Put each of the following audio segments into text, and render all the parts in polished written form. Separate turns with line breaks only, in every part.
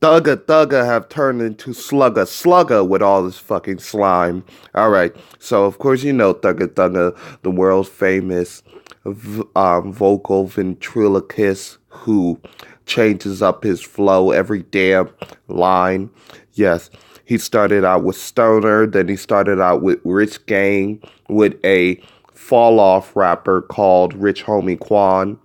Thugga Thugga have turned into Slugga Slugga with all this fucking slime. All right, so of course you know Thugga Thugga, the world famous vocal ventriloquist who changes up his flow every damn line. Yes, he started out with Stoner, then he started out with Rich Gang with a fall off rapper called Rich Homie Quan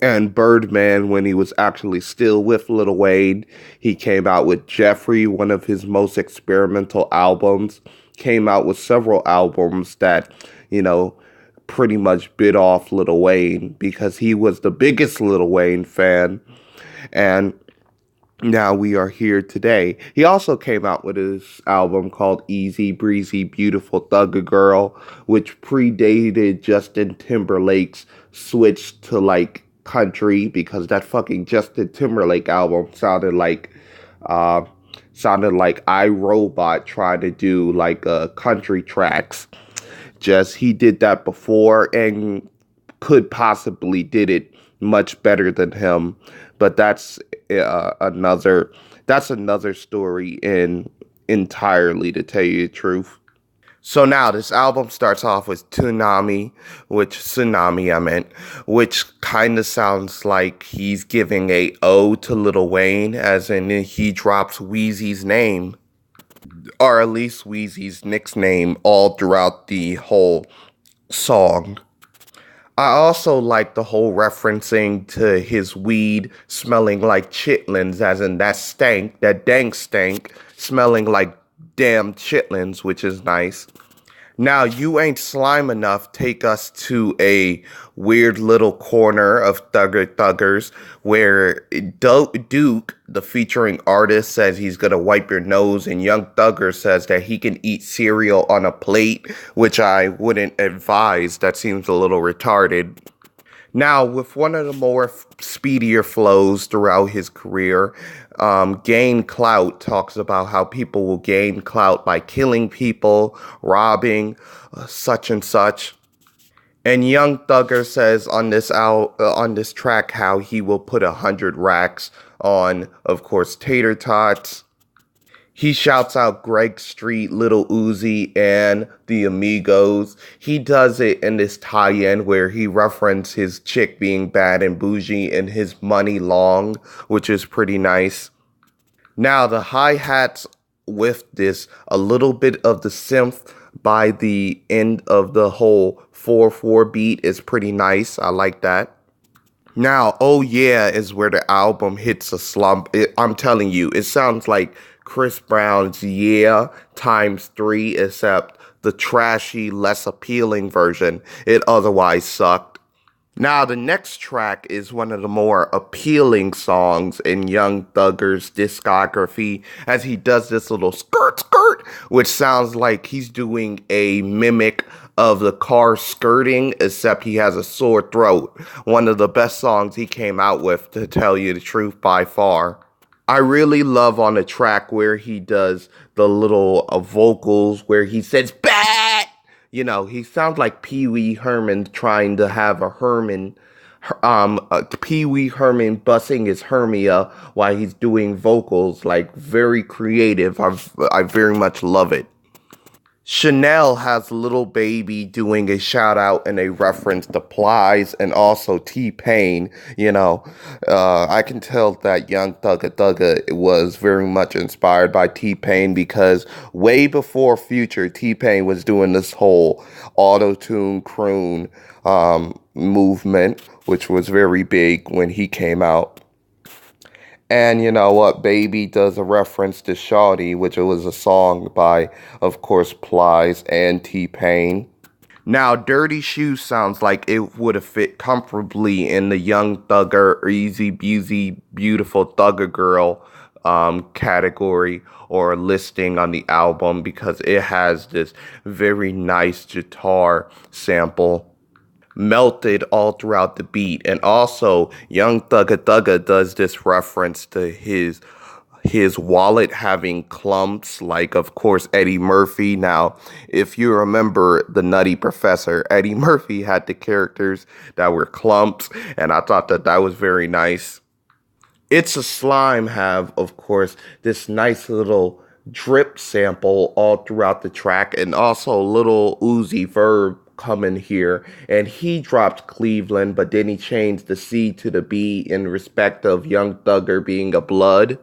and Birdman when he was actually still with Lil Wayne. He came out with Jeffrey, one of his most experimental albums. Came out with several albums that, you know, pretty much bit off Lil Wayne because he was the biggest Lil Wayne fan. And now we are here today. He also came out with his album called Easy Breezy Beautiful Thugger Girl, which predated Justin Timberlake's switch to like country because that fucking Justin Timberlake album uh sounded like iRobot trying to do like country tracks. Just he did that before and could possibly did it much better than him, but another that's another story in entirely to tell you the truth. So now this album starts off with Tsunami I meant, which kind of sounds like he's giving a ode to Lil Wayne, as in he drops Wheezy's name, or at least Wheezy's nickname, all throughout the whole song. I also like the whole referencing to his weed smelling like chitlins, as in that stank, that dank stank, smelling like damn chitlins, which is nice. Now, you ain't slime enough. Take us to a weird little corner of Thuggers where Duke, the featuring artist, says he's gonna wipe your nose, and Young Thugger says that he can eat cereal on a plate, which I wouldn't advise. That seems a little retarded. Now, with one of the more speedier flows throughout his career, Gain Clout talks about how people will gain clout by killing people, robbing, such and such. And Young Thugger says on this track how he will put 100 racks on, of course, tater tots. He shouts out Greg Street, Little Uzi, and the Amigos. He does it in this tie-in where he references his chick being bad and bougie and his money long, which is pretty nice. Now the hi-hats with this, a little bit of the synth by the end of the whole 4/4 beat is pretty nice. I like that. Now, oh yeah, is where the album hits a slump. I'm telling you, it sounds like Chris Brown's Yeah times three, except the trashy, less appealing version. It otherwise sucked. Now, the next track is one of the more appealing songs in Young Thugger's discography, as he does this little skirt skirt, which sounds like he's doing a mimic of the car skirting, except he has a sore throat. One of the best songs he came out with, to tell you the truth, by far. I really love on the track where he does the little vocals where he says "bat." You know, he sounds like Pee Wee Herman trying to have a Herman, Pee Wee Herman bussing his Hermia while he's doing vocals. Like very creative. I very much love it. Chanel has Little Baby doing a shout out and a reference to Plies and also T-Pain. I can tell that Young Thugga Thugga was very much inspired by T-Pain because way before Future, T-Pain was doing this whole auto-tune croon movement, which was very big when he came out. And you know what? Baby does a reference to Shawty, which was a song by, of course, Plies and T-Pain. Now, Dirty Shoes sounds like it would have fit comfortably in the Young Thugger, Easy Busy, Beautiful Thugger Girl category or listing on the album because it has this very nice guitar sample melted all throughout the beat. And also, Young Thugga Thugga does this reference to his wallet having clumps, like of course Eddie Murphy. Now, if you remember the Nutty Professor, Eddie Murphy had the characters that were clumps, and I thought that that was very nice. It's a Slime have, of course, this nice little drip sample all throughout the track, and also little Uzi Verb coming here, and he dropped Cleveland, but then he changed the C to the B in respect of Young Thugger being a blood.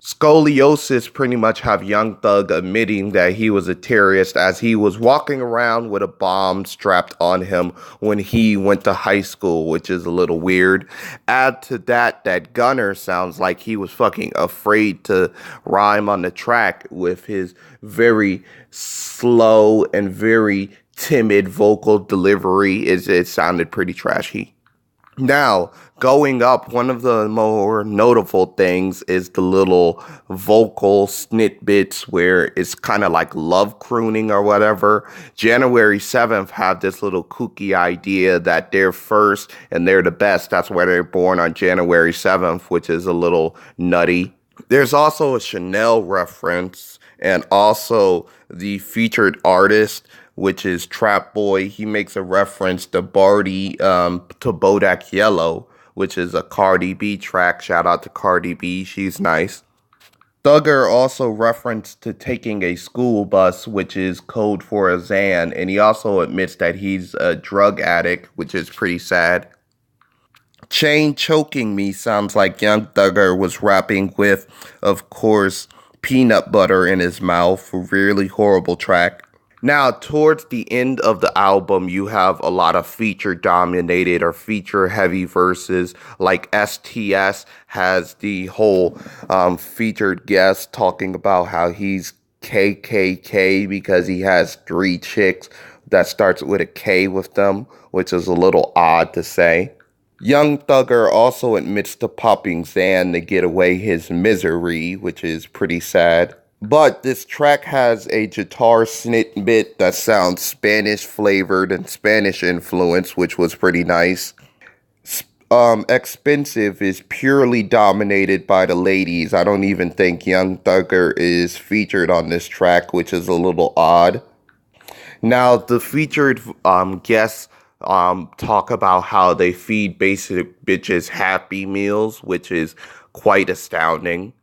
Scoliosis pretty much have Young Thug admitting that he was a terrorist as he was walking around with a bomb strapped on him when he went to high school, which is a little weird. Add to that, that Gunner sounds like he was fucking afraid to rhyme on the track with his very slow and very timid vocal delivery. It sounded pretty trashy. Now, going up, one of the more notable things is the little vocal snippets where it's kind of like love crooning or whatever. January 7th have this little kooky idea that they're first and they're the best. That's why they're born on January 7th, which is a little nutty. There's also a Chanel reference and also the featured artist, which is Trap Boy. He makes a reference to Barty, to Bodak Yellow, which is a Cardi B track. Shout out to Cardi B. She's nice. Thugger also referenced to taking a school bus, which is code for a Xan, and he also admits that he's a drug addict, which is pretty sad. Chain Choking Me sounds like Young Thugger was rapping with, of course, peanut butter in his mouth. A really horrible track. Now, towards the end of the album, you have a lot of feature dominated or feature heavy verses, like STS has the whole featured guest talking about how he's KKK because he has 3 chicks that starts with a K with them, which is a little odd to say. Young Thugger also admits to popping Xan to get away his misery, which is pretty sad. But this track has a guitar snippet that sounds Spanish flavored and Spanish influence, which was pretty nice. Expensive is purely dominated by the ladies. I don't even think Young Thugger is featured on this track, which is a little odd. Now, the featured guests talk about how they feed basic bitches Happy Meals, which is quite astounding.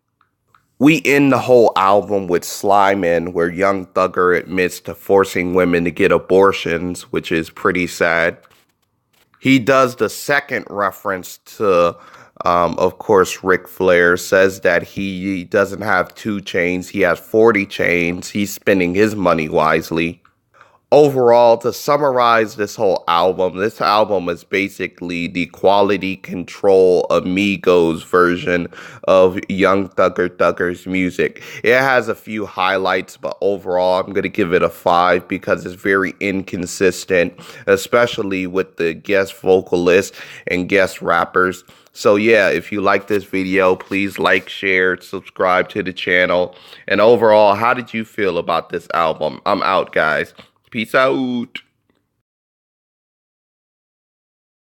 We end the whole album with Slime In, where Young Thugger admits to forcing women to get abortions, which is pretty sad. He does the second reference to, of course, Ric Flair, says that he doesn't have 2 chains, he has 40 chains. He's spending his money wisely. Overall, to summarize this album is basically the quality control Amigos version of Young Thugger's music. It has a few highlights, but overall, I'm going to give it a 5 because it's very inconsistent, especially with the guest vocalists and guest rappers. So yeah, if you like this video, please like, share, subscribe to the channel. And overall, how did you feel about this album? I'm out, guys. Peace out.